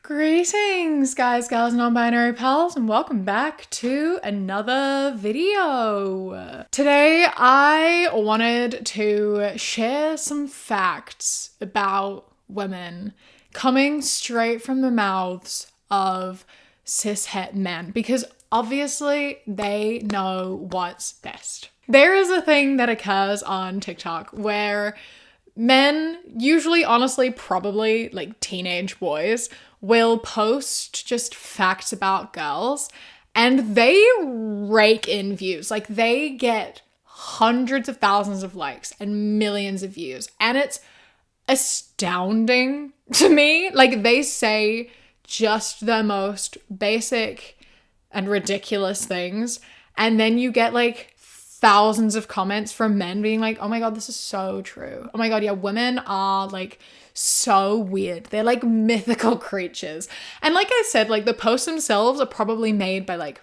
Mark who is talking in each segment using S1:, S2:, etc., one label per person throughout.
S1: Greetings, guys, gals, non-binary pals, and welcome back to another video. Today, I wanted to share some facts about women coming straight from the mouths of cishet men, because obviously they know what's best. There is a thing that occurs on TikTok where men, usually, honestly, probably like teenage boys, will post just facts about girls and they rake in views. Like, they get hundreds of thousands of likes and millions of views. And it's astounding to me. Like, they say just the most basic and ridiculous things. And then you get like thousands of comments from men being like, oh my God, this is so true. Oh my God, yeah, women are like so weird. They're like mythical creatures. And like I said, like the posts themselves are probably made by like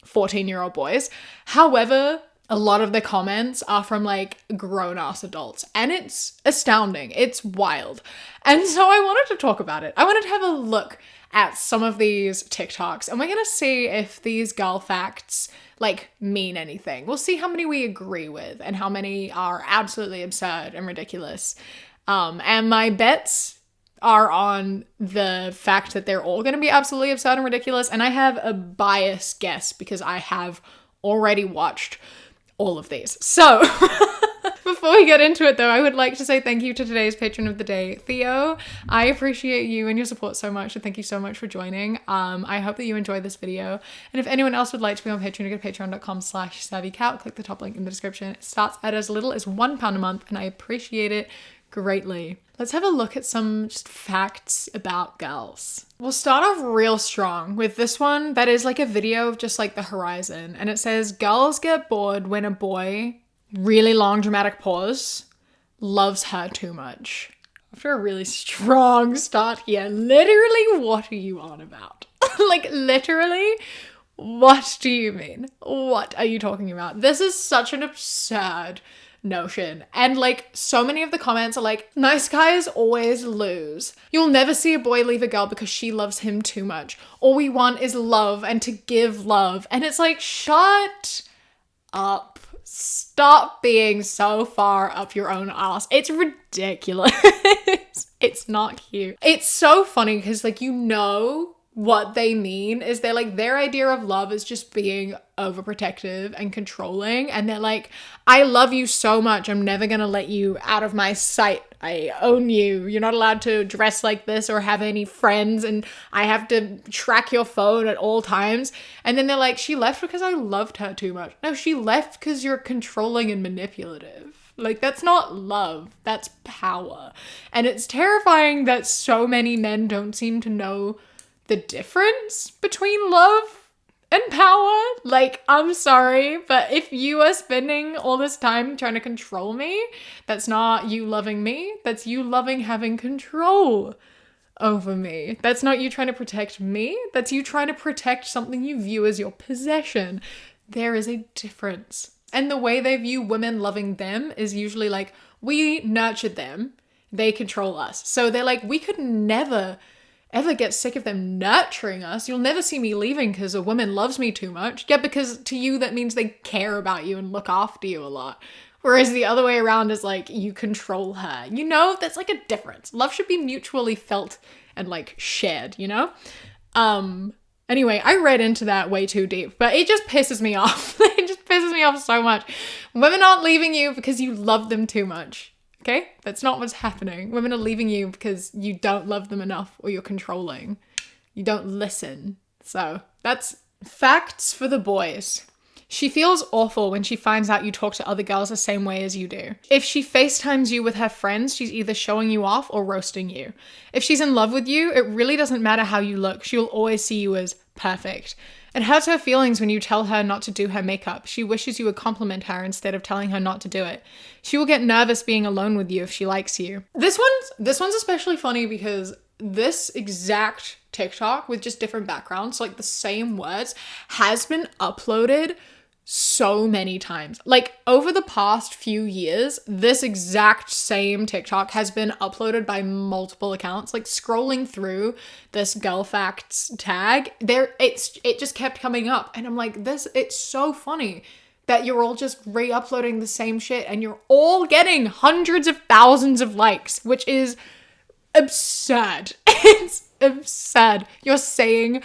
S1: 14-year-old boys. However, a lot of the comments are from like grown-ass adults, and it's astounding. It's wild. And so I wanted to talk about it. I wanted to have a look at some of these TikToks, and we're gonna see if these girl facts like mean anything. We'll see how many we agree with and how many are absolutely absurd and ridiculous. And my bets are on the fact that they're all going to be absolutely absurd and ridiculous. And I have a biased guess because I have already watched all of these. So before we get into it though, I would like to say thank you to today's patron of the day, Theo. I appreciate you and your support so much, and thank you so much for joining. I hope that you enjoyed this video. And if anyone else would like to be on Patreon, go to patreon.com/savvycat. Click the top link in the description. It starts at as little as £1 a month, and I appreciate it greatly. Let's have a look at some just facts about girls. We'll start off real strong with this one that is like a video of just like the horizon, and it says, girls get bored when a boy, really long dramatic pause, loves her too much. After a really strong start here, literally, what are you on about? Like, literally, what do you mean? What are you talking about? This is such an absurd notion. And like, so many of the comments are like, nice guys always lose. You'll never see a boy leave a girl because she loves him too much. All we want is love and to give love. And it's like, shut up. Stop being so far up your own ass. It's ridiculous. It's not cute. It's so funny because like, you know what they mean is they're like, their idea of love is just being overprotective and controlling, and they're like, I love you so much, I'm never gonna let you out of my sight. I own you. You're not allowed to dress like this or have any friends, and I have to track your phone at all times. And then they're like, she left because I loved her too much. No, she left because you're controlling and manipulative. Like, that's not love, that's power. And it's terrifying that so many men don't seem to know the difference between love and power. Like, I'm sorry, but if you are spending all this time trying to control me, that's not you loving me. That's you loving having control over me. That's not you trying to protect me. That's you trying to protect something you view as your possession. There is a difference. And the way they view women loving them is usually like, we nurtured them, they control us. So they're like, we could never ever get sick of them nurturing us. You'll never see me leaving because a woman loves me too much. Yeah, because to you that means they care about you and look after you a lot. Whereas the other way around is like, you control her. You know, that's like a difference. Love should be mutually felt and like shared, you know? Anyway, I read into that way too deep, but it just pisses me off. It just pisses me off so much. Women aren't leaving you because you love them too much. Okay? That's not what's happening. Women are leaving you because you don't love them enough, or you're controlling. You don't listen. So that's facts for the boys. She feels awful when she finds out you talk to other girls the same way as you do. If she FaceTimes you with her friends, she's either showing you off or roasting you. If she's in love with you, it really doesn't matter how you look. She'll always see you as perfect. It hurts her feelings when you tell her not to do her makeup. She wishes you would compliment her instead of telling her not to do it. She will get nervous being alone with you if she likes you. This one's especially funny because this exact TikTok with just different backgrounds, like the same words, has been uploaded so many times. Like over the past few years, this exact same TikTok has been uploaded by multiple accounts. Like scrolling through this girl facts tag, it just kept coming up. And I'm like, it's so funny that you're all just re-uploading the same shit and you're all getting hundreds of thousands of likes, which is absurd. It's absurd. You're saying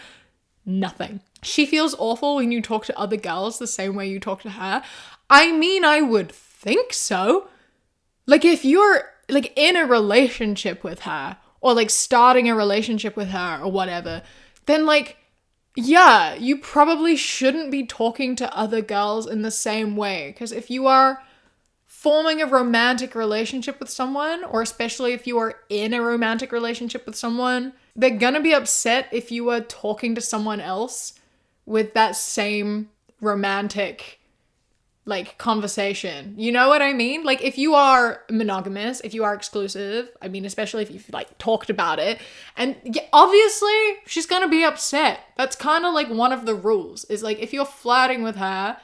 S1: nothing. She feels awful when you talk to other girls the same way you talk to her. I mean, I would think so. Like if you're like in a relationship with her or like starting a relationship with her or whatever, then like, yeah, you probably shouldn't be talking to other girls in the same way. Because if you are forming a romantic relationship with someone, or especially if you are in a romantic relationship with someone, they're gonna be upset if you are talking to someone else with that same romantic like conversation. You know what I mean? Like if you are monogamous, if you are exclusive, I mean, especially if you've like talked about it, and obviously she's gonna be upset. That's kind of like one of the rules is like if you're flirting with her,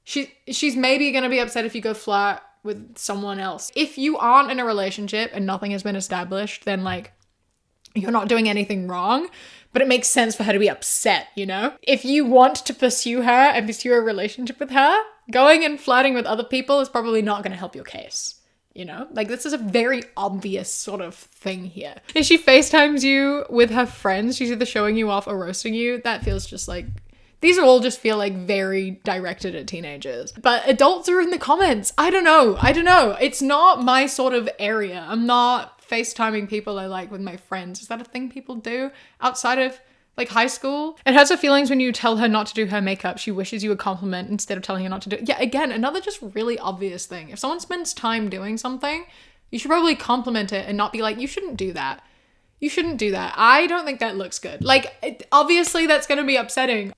S1: she's maybe gonna be upset if you go flirt with someone else. If you aren't in a relationship and nothing has been established, then like you're not doing anything wrong, but it makes sense for her to be upset, you know? If you want to pursue her and pursue a relationship with her, going and flirting with other people is probably not going to help your case, you know? Like, this is a very obvious sort of thing here. If she FaceTimes you with her friends, she's either showing you off or roasting you, that feels just like... These all just feel like very directed at teenagers. But adults are in the comments. I don't know. It's not my sort of area. I'm not FaceTiming people I like with my friends. Is that a thing people do outside of like high school? It hurts her feelings when you tell her not to do her makeup. She wishes you a compliment instead of telling her not to do it. Yeah, again, another just really obvious thing. If someone spends time doing something, you should probably compliment it and not be like, you shouldn't do that. You shouldn't do that. I don't think that looks good. Like, obviously that's going to be upsetting.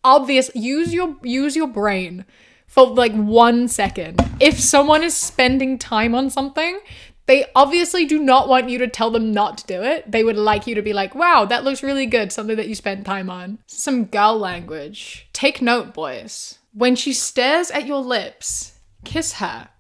S1: Use your brain for like 1 second. If someone is spending time on something, they obviously do not want you to tell them not to do it. They would like you to be like, wow, that looks really good. Something that you spent time on. Some girl language. Take note, boys. When she stares at your lips, kiss her.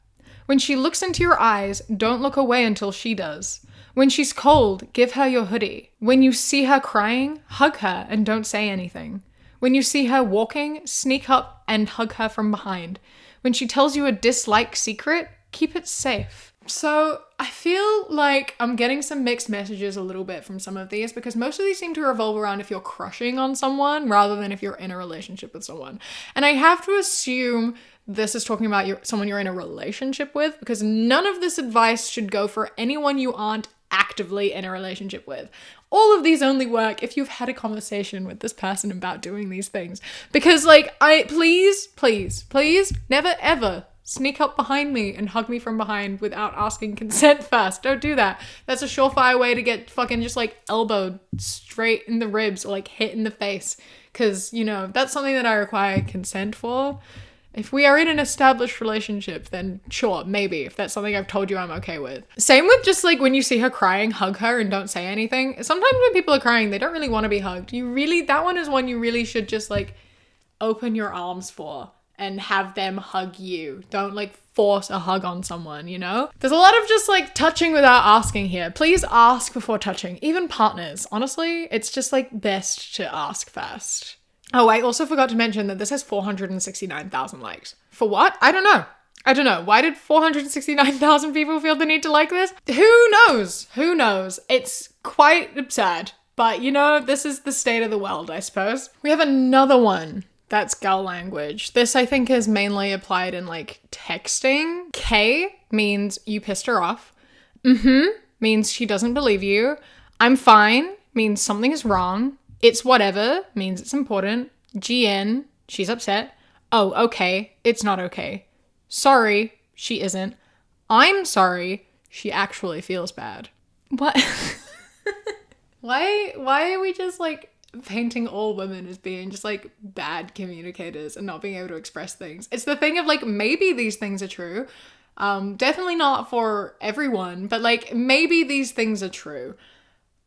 S1: When she looks into your eyes, don't look away until she does. When she's cold, give her your hoodie. When you see her crying, hug her and don't say anything. When you see her walking, sneak up and hug her from behind. When she tells you a dislike secret, keep it safe. So I feel like I'm getting some mixed messages a little bit from some of these because most of these seem to revolve around if you're crushing on someone rather than if you're in a relationship with someone. And I have to assume this is talking about someone you're in a relationship with because none of this advice should go for anyone you aren't actively in a relationship with. All of these only work if you've had a conversation with this person about doing these things. Because like, please, never ever sneak up behind me and hug me from behind without asking consent first. Don't do that. That's a surefire way to get fucking just like elbowed straight in the ribs or like hit in the face. Because, you know, that's something that I require consent for. If we are in an established relationship, then sure, maybe. If that's something I've told you I'm okay with. Same with just like when you see her crying, hug her and don't say anything. Sometimes when people are crying, they don't really want to be hugged. That one is one you really should just like open your arms for and have them hug you. Don't like force a hug on someone, you know? There's a lot of just like touching without asking here. Please ask before touching. Even partners. Honestly, it's just like best to ask first. Oh, I also forgot to mention that this has 469,000 likes. For what? I don't know. Why did 469,000 people feel the need to like this? Who knows? It's quite absurd. But, you know, this is the state of the world, I suppose. We have another one that's girl language. This, I think, is mainly applied in, like, texting. K means you pissed her off. Means she doesn't believe you. I'm fine means something is wrong. It's whatever means it's important. GN, she's upset. Oh, okay, it's not okay. Sorry, she isn't. I'm sorry, she actually feels bad. What? Why are we just like painting all women as being just like bad communicators and not being able to express things? It's the thing of like, maybe these things are true. Definitely not for everyone, but like maybe these things are true.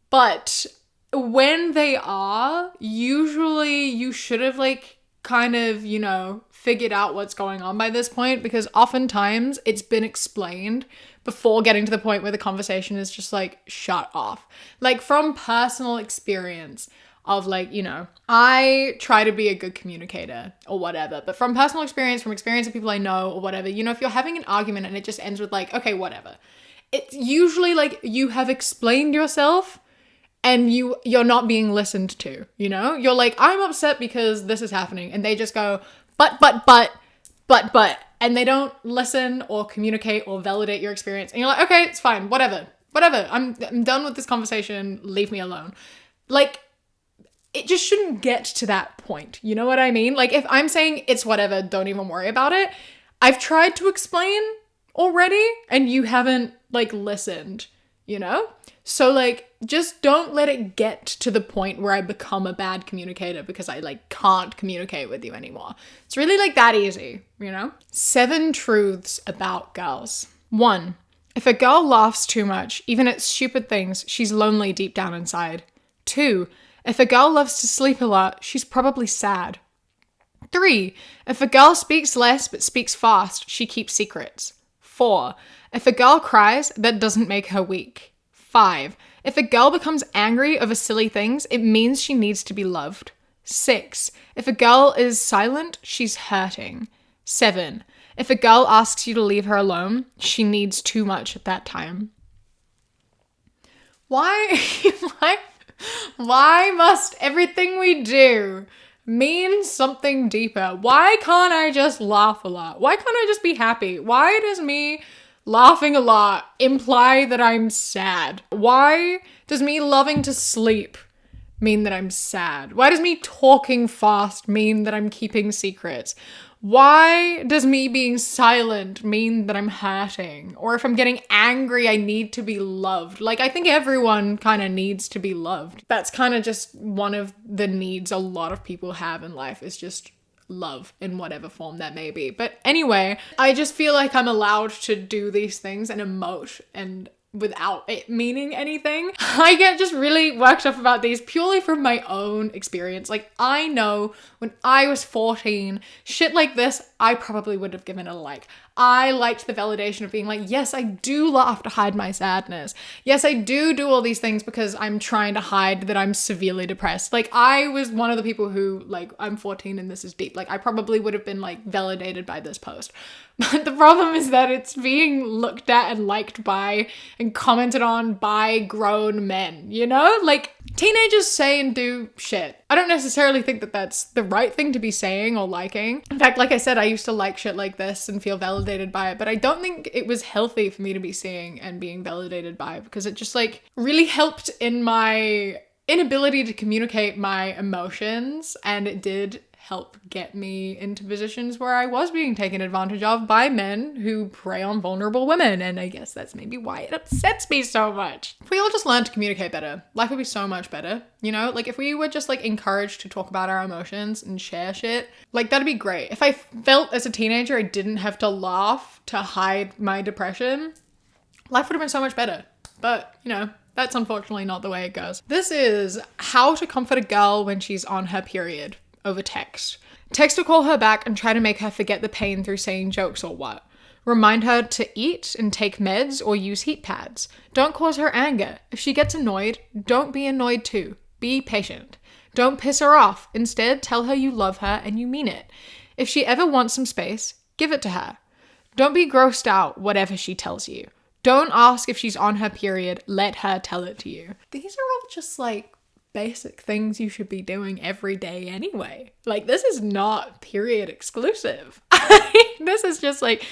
S1: But when they are, usually you should have like kind of, you know, figured out what's going on by this point, because oftentimes it's been explained before getting to the point where the conversation is just like shut off. Like from personal experience of like, you know, I try to be a good communicator or whatever, but from personal experience, from experience of people I know or whatever, you know, if you're having an argument and it just ends with like, okay, whatever, it's usually like you have explained yourself and you're not being listened to, you know? You're like, I'm upset because this is happening. And they just go, but, and they don't listen or communicate or validate your experience. And you're like, okay, it's fine, whatever. I'm done with this conversation. Leave me alone. Like, it just shouldn't get to that point. You know what I mean? Like, if I'm saying it's whatever, don't even worry about it. I've tried to explain already and you haven't like listened, you know? So like, just don't let it get to the point where I become a bad communicator because I like can't communicate with you anymore. It's really like that easy, you know? 7 truths about girls. 1, if a girl laughs too much, even at stupid things, she's lonely deep down inside. 2, if a girl loves to sleep a lot, she's probably sad. 3, if a girl speaks less but speaks fast, she keeps secrets. 4, if a girl cries, that doesn't make her weak. 5, if a girl becomes angry over silly things, it means she needs to be loved. 6, if a girl is silent, she's hurting. 7, if a girl asks you to leave her alone, she needs too much at that time. Why must everything we do mean something deeper? Why can't I just laugh a lot? Why can't I just be happy? Why does me laughing a lot imply that I'm sad? Why does me loving to sleep mean that I'm sad? Why does me talking fast mean that I'm keeping secrets? Why does me being silent mean that I'm hurting? Or if I'm getting angry, I need to be loved. Like, I think everyone kind of needs to be loved. That's kind of just one of the needs a lot of people have in life, is just love in whatever form that may be. But anyway, I just feel like I'm allowed to do these things and emote and without it meaning anything. I get just really worked up about these purely from my own experience. Like, I know when I was 14, shit like this, I probably would have given it a like. I liked the validation of being like, yes, I do laugh to hide my sadness. Yes, I do all these things because I'm trying to hide that I'm severely depressed. Like, I was one of the people who, like, I'm 14 and this is deep. Like, I probably would have been, like, validated by this post. But the problem is that it's being looked at and liked by and commented on by grown men, you know? Like, teenagers say and do shit. I don't necessarily think that that's the right thing to be saying or liking. In fact, like I said, I used to like shit like this and feel validated by it, but I don't think it was healthy for me to be seeing and being validated by it, because it just like really helped in my inability to communicate my emotions, and it did help get me into positions where I was being taken advantage of by men who prey on vulnerable women. And I guess that's maybe why it upsets me so much. If we all just learned to communicate better, life would be so much better. You know, like if we were just like encouraged to talk about our emotions and share shit, like that'd be great. If I felt as a teenager I didn't have to laugh to hide my depression, life would have been so much better. But, you know, that's unfortunately not the way it goes. This is how to comfort a girl when she's on her period. Over text. Text or call her back and try to make her forget the pain through saying jokes or what. Remind her to eat and take meds or use heat pads. Don't cause her anger. If she gets annoyed, don't be annoyed too. Be patient. Don't piss her off. Instead, tell her you love her and you mean it. If she ever wants some space, give it to her. Don't be grossed out whatever she tells you. Don't ask if she's on her period. Let her tell it to you. These are all just like basic things you should be doing every day anyway. Like, this is not period exclusive. This is just like,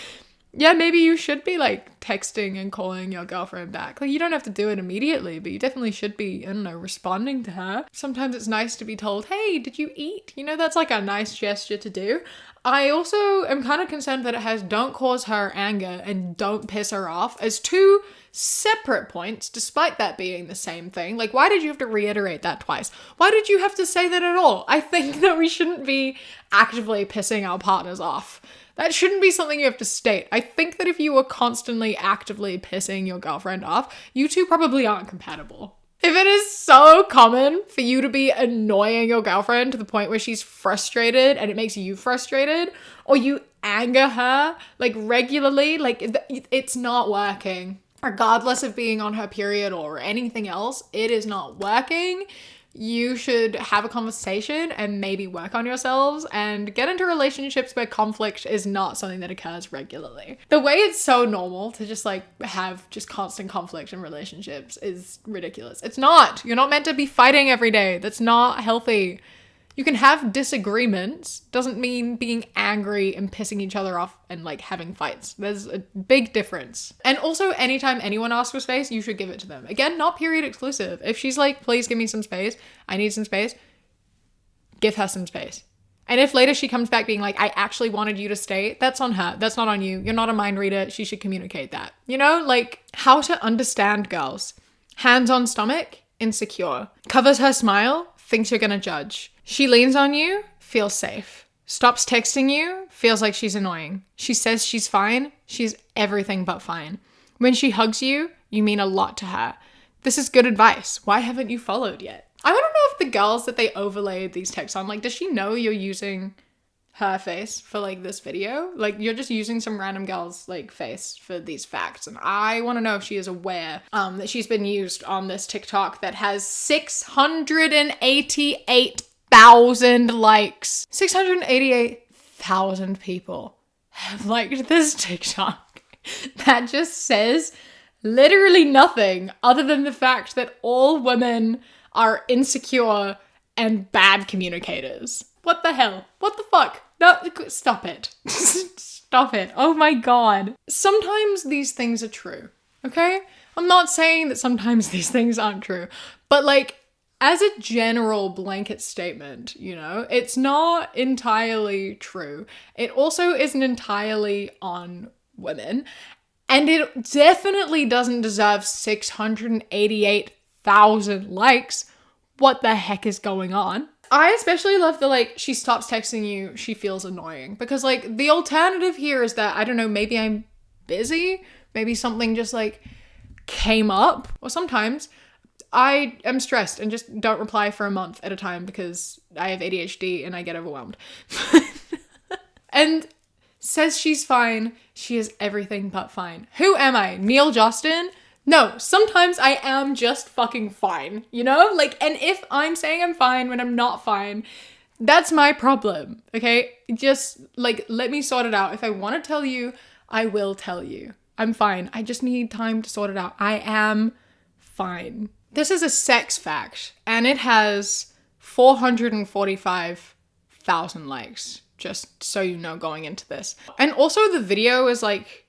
S1: yeah, maybe you should be like texting and calling your girlfriend back. Like, you don't have to do it immediately, but you definitely should be, I don't know, responding to her. Sometimes it's nice to be told, hey, did you eat? You know, that's like a nice gesture to do. I also am kind of concerned that it has don't cause her anger and don't piss her off as 2 separate points, despite that being the same thing. Like, why did you have to reiterate that twice? Why did you have to say that at all? I think that we shouldn't be actively pissing our partners off. That shouldn't be something you have to state. I think that if you were constantly actively pissing your girlfriend off, you two probably aren't compatible. If it is so common for you to be annoying your girlfriend to the point where she's frustrated and it makes you frustrated, or you anger her like regularly, like it's not working. Regardless of being on her period or anything else, it is not working. You should have a conversation and maybe work on yourselves and get into relationships where conflict is not something that occurs regularly. The way it's so normal to just like have just constant conflict in relationships is ridiculous. It's not. You're not meant to be fighting every day. That's not healthy. You can have disagreements, doesn't mean being angry and pissing each other off and like having fights. There's a big difference. And also, anytime anyone asks for space, you should give it to them. Again, not period exclusive. If she's like, please give me some space, I need some space, give her some space. And if later she comes back being like, I actually wanted you to stay, that's on her. That's not on you. You're not a mind reader. She should communicate that. You know, like how to understand girls. Hands on stomach, insecure. Covers her smile, thinks you're gonna judge. She leans on you, feels safe. Stops texting you, feels like she's annoying. She says she's fine, she's everything but fine. When she hugs you, you mean a lot to her. This is good advice. Why haven't you followed yet? I want to know if the girls that they overlaid these texts on, like, does she know you're using her face for like this video? Like, you're just using some random girl's like face for these facts, and I want to know if she is aware that she's been used on this TikTok that has 688,000 likes. 688,000 people have liked this TikTok. That just says literally nothing other than the fact that all women are insecure and bad communicators. What the hell? What the fuck? No, stop it. Stop it. Oh my God. Sometimes these things are true, okay? I'm not saying that sometimes these things aren't true, but like, as a general blanket statement, you know, it's not entirely true. It also isn't entirely on women, and it definitely doesn't deserve 688,000 likes. What the heck is going on? I especially love the, like, she stops texting you, she feels annoying. Because, like, the alternative here is that, I don't know, maybe I'm busy. Maybe something just, like, came up. Or sometimes I am stressed and just don't reply for a month at a time because I have ADHD and I get overwhelmed. And says she's fine. She is everything but fine. Who am I? Neil Justin? No, sometimes I am just fucking fine, you know? Like, and if I'm saying I'm fine when I'm not fine, that's my problem, okay? Just, like, let me sort it out. If I want to tell you, I will tell you. I'm fine. I just need time to sort it out. I am fine. This is a sex fact, and it has 445,000 likes, just so you know going into this. And also the video is, like,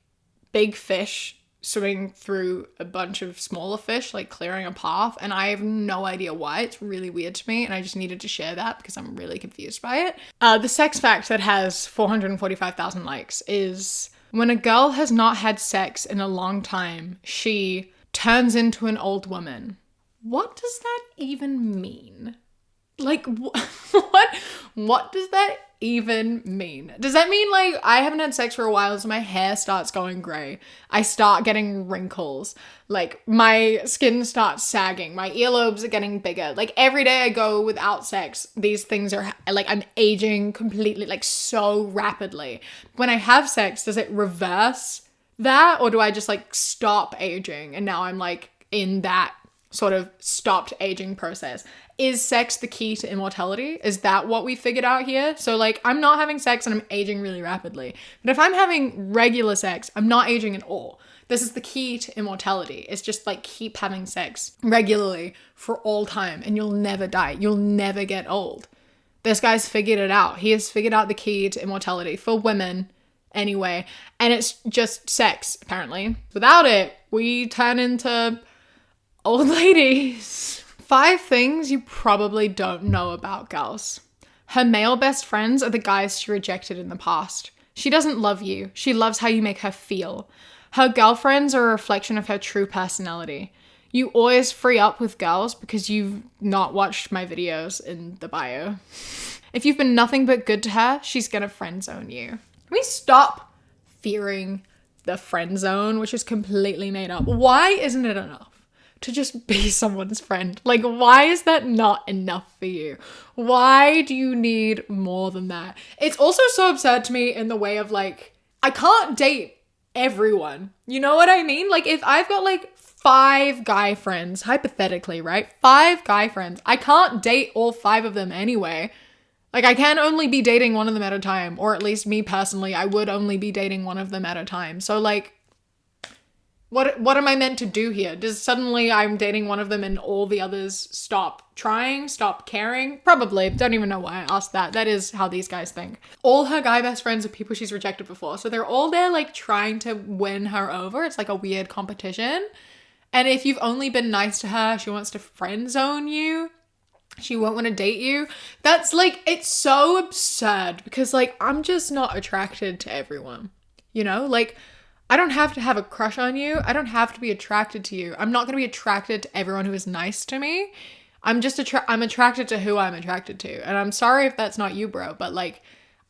S1: big fish swimming through a bunch of smaller fish, like clearing a path, and I have no idea why. It's really weird to me, and I just needed to share that because I'm really confused by it. The sex fact that has 445,000 likes is when a girl has not had sex in a long time, she turns into an old woman. What does that even mean? Like, what does that even mean? Does that mean, like, I haven't had sex for a while, so my hair starts going gray, I start getting wrinkles, like, my skin starts sagging, my earlobes are getting bigger, like, every day I go without sex, these things are, like, I'm aging completely, like, so rapidly. When I have sex, does it reverse that, or do I just, like, stop aging, and now I'm, like, in that sort of stopped aging process? Is sex the key to immortality? Is that what we figured out here? So, like, I'm not having sex and I'm aging really rapidly. But if I'm having regular sex, I'm not aging at all. This is the key to immortality. It's just, like, keep having sex regularly for all time and you'll never die. You'll never get old. This guy's figured it out. He has figured out the key to immortality for women anyway. And it's just sex, apparently. Without it, we turn into old ladies. 5 things you probably don't know about girls. Her male best friends are the guys she rejected in the past. She doesn't love you. She loves how you make her feel. Her girlfriends are a reflection of her true personality. You always free up with girls because you've not watched my videos in the bio. If you've been nothing but good to her, she's gonna friend zone you. Can we stop fearing the friend zone, which is completely made up? Why isn't it enough to just be someone's friend? Like, why is that not enough for you? Why do you need more than that? It's also so absurd to me in the way of like, I can't date everyone. You know what I mean? Like, if I've got like 5 guy friends, hypothetically, right? 5 guy friends. I can't date all 5 of them anyway. Like, I can only be dating one of them at a time, or at least me personally, I would only be dating one of them at a time. So like, what am I meant to do here? Does suddenly I'm dating one of them and all the others stop trying, stop caring? Probably. Don't even know why I asked that. That is how these guys think. All her guy best friends are people she's rejected before. So they're all there like trying to win her over. It's like a weird competition. And if you've only been nice to her, she wants to friend zone you. She won't want to date you. That's like, it's so absurd because like, I'm just not attracted to everyone, you know? Like, I don't have to have a crush on you. I don't have to be attracted to you. I'm not going to be attracted to everyone who is nice to me. I'm just I'm attracted to who I'm attracted to. And I'm sorry if that's not you, bro, but like,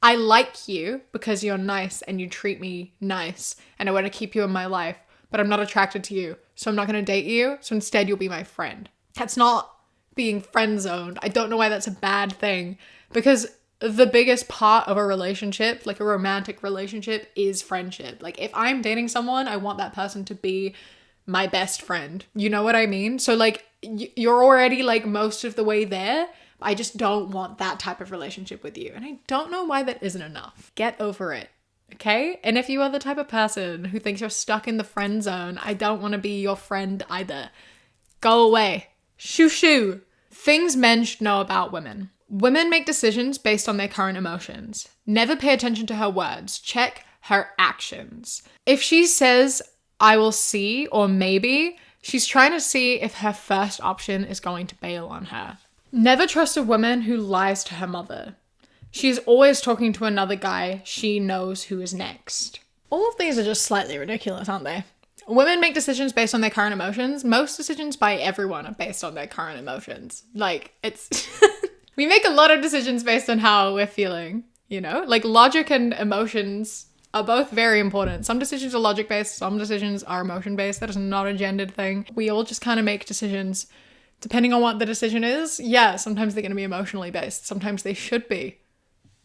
S1: I like you because you're nice and you treat me nice and I want to keep you in my life, but I'm not attracted to you. So I'm not going to date you. So instead you'll be my friend. That's not being friend zoned. I don't know why that's a bad thing, because the biggest part of a relationship, like a romantic relationship, is friendship. Like, if I'm dating someone, I want that person to be my best friend. You know what I mean? So like, you're already like most of the way there. I just don't want that type of relationship with you. And I don't know why that isn't enough. Get over it. Okay? And if you are the type of person who thinks you're stuck in the friend zone, I don't want to be your friend either. Go away. Shoo shoo. Things men should know about women. Women make decisions based on their current emotions. Never pay attention to her words. Check her actions. If she says, I will see, or maybe, she's trying to see if her first option is going to bail on her. Never trust a woman who lies to her mother. She is always talking to another guy she knows who is next. All of these are just slightly ridiculous, aren't they? Women make decisions based on their current emotions. Most decisions by everyone are based on their current emotions. Like, it's... We make a lot of decisions based on how we're feeling, you know? Like, logic and emotions are both very important. Some decisions are logic-based, some decisions are emotion-based. That is not a gendered thing. We all just kind of make decisions depending on what the decision is. Yeah, sometimes they're going to be emotionally based. Sometimes they should be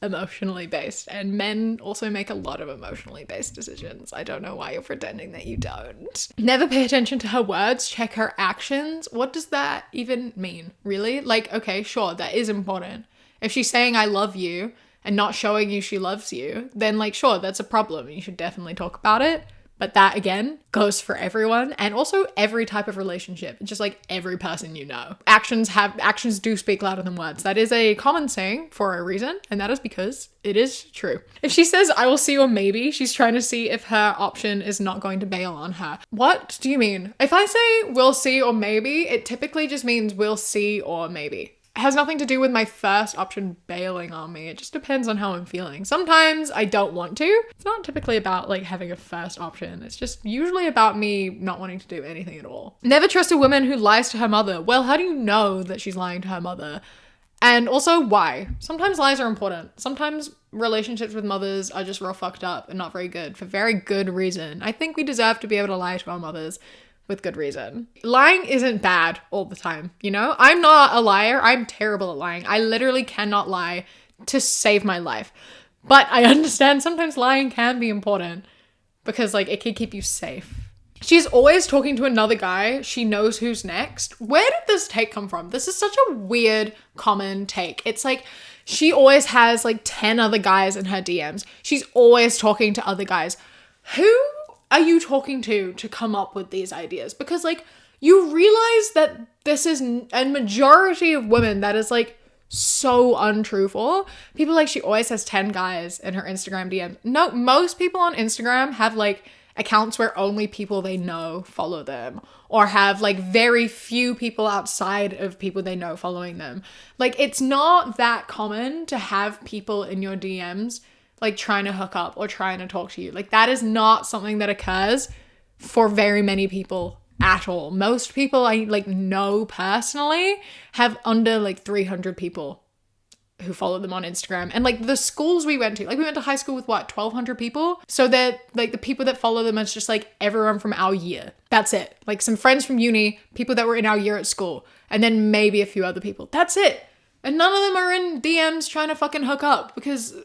S1: emotionally based. And men also make a lot of emotionally based decisions. I don't know why you're pretending that you don't. Never pay attention to her words, check her actions. What does that even mean? Really? Like, okay, sure, that is important. If she's saying I love you and not showing you she loves you, then like, sure, that's a problem. You should definitely talk about it. But that, again, goes for everyone and also every type of relationship, just like every person you know. Actions do speak louder than words. That is a common saying for a reason, and that is because it is true. If she says, I will see or maybe, she's trying to see if her option is not going to bail on her. What do you mean? If I say we'll see or maybe, it typically just means we'll see or maybe. It has nothing to do with my first option bailing on me. It just depends on how I'm feeling. Sometimes I don't want to. It's not typically about like having a first option. It's just usually about me not wanting to do anything at all. Never trust a woman who lies to her mother. Well, how do you know that she's lying to her mother? And also, why? Sometimes lies are important. Sometimes relationships with mothers are just real fucked up and not very good for very good reason. I think we deserve to be able to lie to our mothers with good reason. Lying isn't bad all the time, you know? I'm not a liar. I'm terrible at lying. I literally cannot lie to save my life. But I understand sometimes lying can be important because like it can keep you safe. She's always talking to another guy. She knows who's next. Where did this take come from? This is such a weird common take. It's like she always has like 10 other guys in her DMs. She's always talking to other guys. Who are you talking to come up with these ideas? Because like you realize that this is a majority of women that is like so untruthful. People like she always has 10 guys in her Instagram DM. No, most people on Instagram have like accounts where only people they know follow them, or have like very few people outside of people they know following them. Like it's not that common to have people in your DMs like trying to hook up or trying to talk to you. Like that is not something that occurs for very many people at all. Most people I like know personally have under like 300 people who followed them on Instagram. And like the schools we went to, like we went to high school with what, 1,200 people? So that like the people that follow them is just like everyone from our year. That's it. Like some friends from uni, people that were in our year at school, and then maybe a few other people. That's it. And none of them are in DMs trying to fucking hook up, because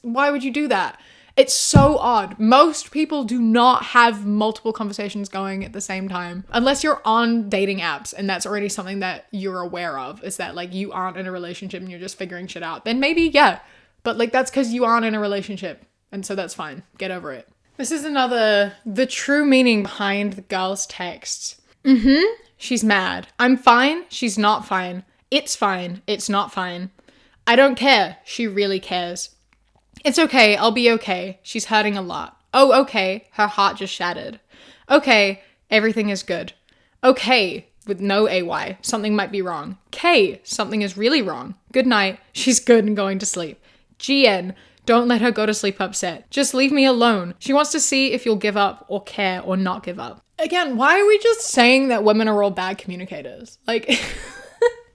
S1: why would you do that? It's so odd. Most people do not have multiple conversations going at the same time, unless you're on dating apps and that's already something that you're aware of, is that like you aren't in a relationship and you're just figuring shit out. Then maybe, yeah. But like that's because you aren't in a relationship. And so that's fine. Get over it. This is the true meaning behind the girl's texts. She's mad. I'm fine. She's not fine. It's fine. It's not fine. I don't care. She really cares. It's okay, I'll be okay. She's hurting a lot. Oh, okay, her heart just shattered. Okay, everything is good. Okay, with no AY, something might be wrong. K, something is really wrong. Good night, she's good and going to sleep. GN, don't let her go to sleep upset. Just leave me alone. She wants to see if you'll give up or care or not give up. Again, why are we just saying that women are all bad communicators? Like...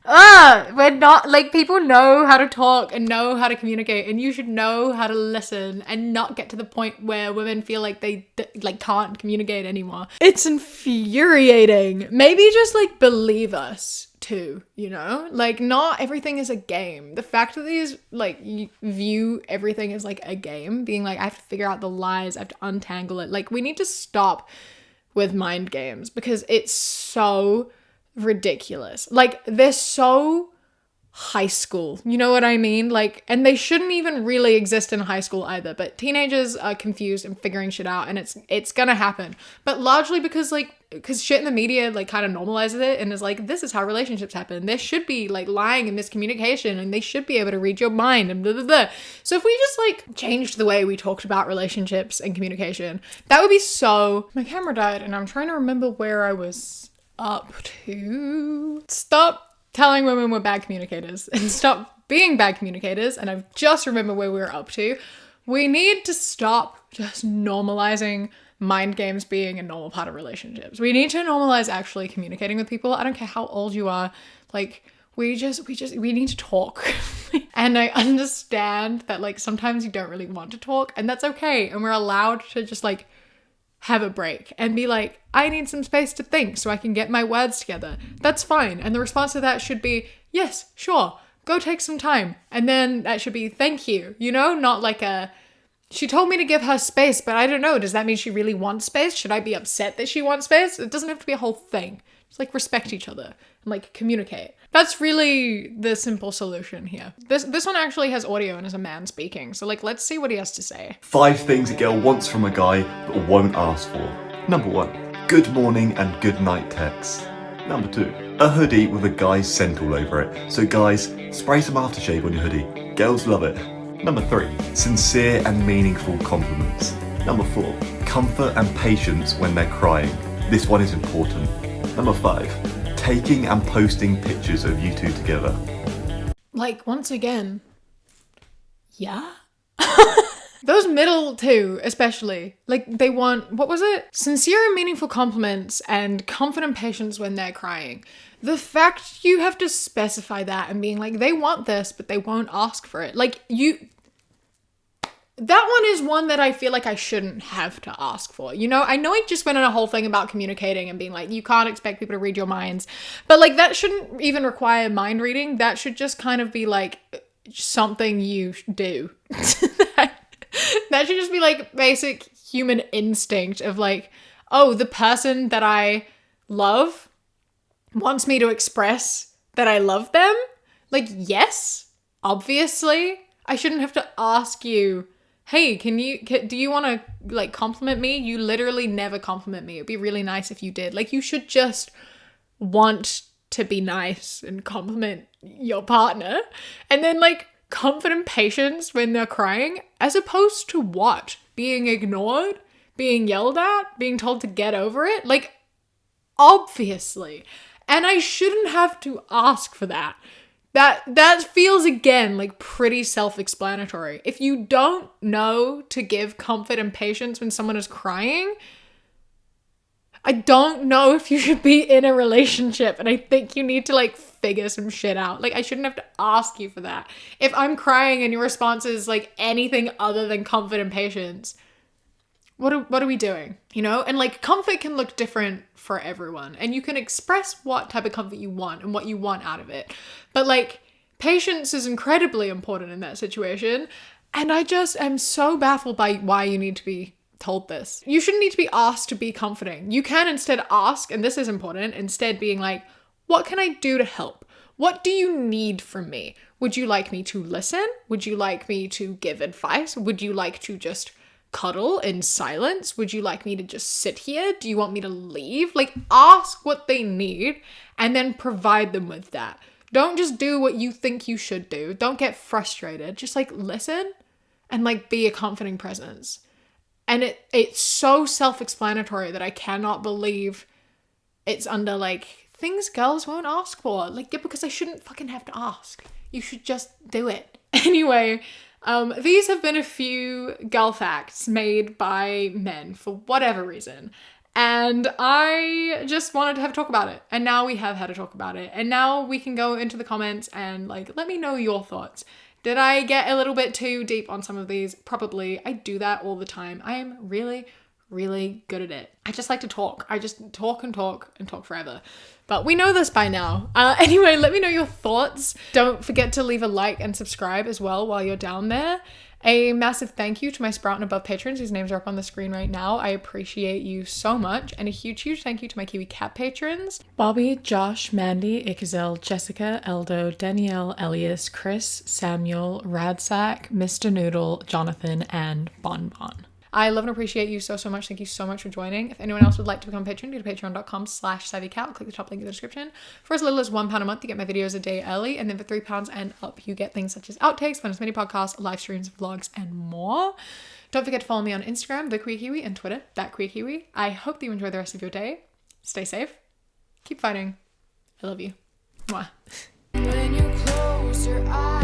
S1: we're not, like, people know how to talk and know how to communicate, and you should know how to listen and not get to the point where women feel like they can't communicate anymore. It's infuriating. Maybe just like believe us too, you know? Like, not everything is a game. The fact that these like view everything as like a game, being like, I have to figure out the lies, I have to untangle it. Like, we need to stop with mind games, because it's so ridiculous. Like, they're so high school, you know what I mean? Like, and they shouldn't even really exist in high school either, but teenagers are confused and figuring shit out, and it's gonna happen. But largely because shit in the media like kind of normalizes it and is like, this is how relationships happen. There should be like lying and miscommunication, and they should be able to read your mind and blah blah blah. So if we just like changed the way we talked about relationships and communication, that would be so... My camera died and I'm trying to remember where I was up to. Stop telling women we're bad communicators and stop being bad communicators. And I've just remembered where we were up to. We need to stop just normalizing mind games being a normal part of relationships. We need to normalize actually communicating with people. I don't care how old you are. Like, we need to talk. And I understand that like sometimes you don't really want to talk, and that's okay. And we're allowed to just like have a break and be like, I need some space to think so I can get my words together. That's fine. And the response to that should be, yes, sure, go take some time. And then that should be, thank you, you know, not like she told me to give her space, but I don't know, does that mean she really wants space? Should I be upset that she wants space? It doesn't have to be a whole thing. Just like respect each other and like communicate. That's really the simple solution here. This one actually has audio and is a man speaking. So like, let's see what he has to say.
S2: 5 things a girl wants from a guy but won't ask for. Number 1, good morning and good night texts. Number 2, a hoodie with a guy's scent all over it. So guys, spray some aftershave on your hoodie. Girls love it. Number 3, sincere and meaningful compliments. Number 4, comfort and patience when they're crying. This one is important. Number 5, taking and posting pictures of you two together.
S1: Like, once again, yeah? Those middle two, especially, like they want, what was it? Sincere and meaningful compliments and comfort and patience when they're crying. The fact you have to specify that and being like, they want this, but they won't ask for it. Like that one is one that I feel like I shouldn't have to ask for. You know, I know I just went on a whole thing about communicating and being like, you can't expect people to read your minds, but like that shouldn't even require mind reading. That should just kind of be like something you do. That should just be like basic human instinct of like, oh, the person that I love wants me to express that I love them. Like, yes, obviously. I shouldn't have to ask you, hey, do you want to like compliment me? You literally never compliment me. It'd be really nice if you did. Like, you should just want to be nice and compliment your partner. And then like comfort and patience when they're crying, as opposed to what? Being ignored? Being yelled at? Being told to get over it? Like, obviously. And I shouldn't have to ask for that. That feels, again, like pretty self-explanatory. If you don't know to give comfort and patience when someone is crying, I don't know if you should be in a relationship, and I think you need to like figure some shit out. Like, I shouldn't have to ask you for that. If I'm crying and your response is like anything other than comfort and patience, what are we doing? You know? And like, comfort can look different for everyone, and you can express what type of comfort you want and what you want out of it. But like, patience is incredibly important in that situation. And I just am so baffled by why you need to be told this. You shouldn't need to be asked to be comforting. You can instead ask, and this is important, instead being like, what can I do to help? What do you need from me? Would you like me to listen? Would you like me to give advice? Would you like to just cuddle in silence? Would you like me to just sit here? Do you want me to leave? Like, ask what they need and then provide them with that. Don't just do what you think you should do. Don't get frustrated. Just like listen and like be a comforting presence. And it's so self-explanatory that I cannot believe it's under like things girls won't ask for. Like, yeah, because I shouldn't fucking have to ask. You should just do it. Anyway, these have been a few girl facts made by men for whatever reason. And I just wanted to have a talk about it. And now we have had a talk about it. And now we can go into the comments and like, let me know your thoughts. Did I get a little bit too deep on some of these? Probably. I do that all the time. I am really, really good at it. I just like to talk. I just talk and talk and talk forever. But we know this by now. Anyway, let me know your thoughts. Don't forget to leave a like and subscribe as well while you're down there. A massive thank you to my Sprout and Above patrons whose names are up on the screen right now. I appreciate you so much. And a huge, huge thank you to my Kiwi Cat patrons. Bobby, Josh, Mandy, Ikazel, Jessica, Eldo, Danielle, Elias, Chris, Samuel, Radsack, Mr. Noodle, Jonathan, and Bonbon. I love and appreciate you so, so much. Thank you so much for joining. If anyone else would like to become a patron, go to patreon.com/savvycat. Click the top link in the description. For as little as £1 a month, you get my videos a day early. And then for £3 and up, you get things such as outtakes, bonus mini podcasts, live streams, vlogs, and more. Don't forget to follow me on Instagram, The Queer Kiwi, and Twitter, That Queer Kiwi. I hope that you enjoy the rest of your day. Stay safe. Keep fighting. I love you. Mwah. When you close your eyes.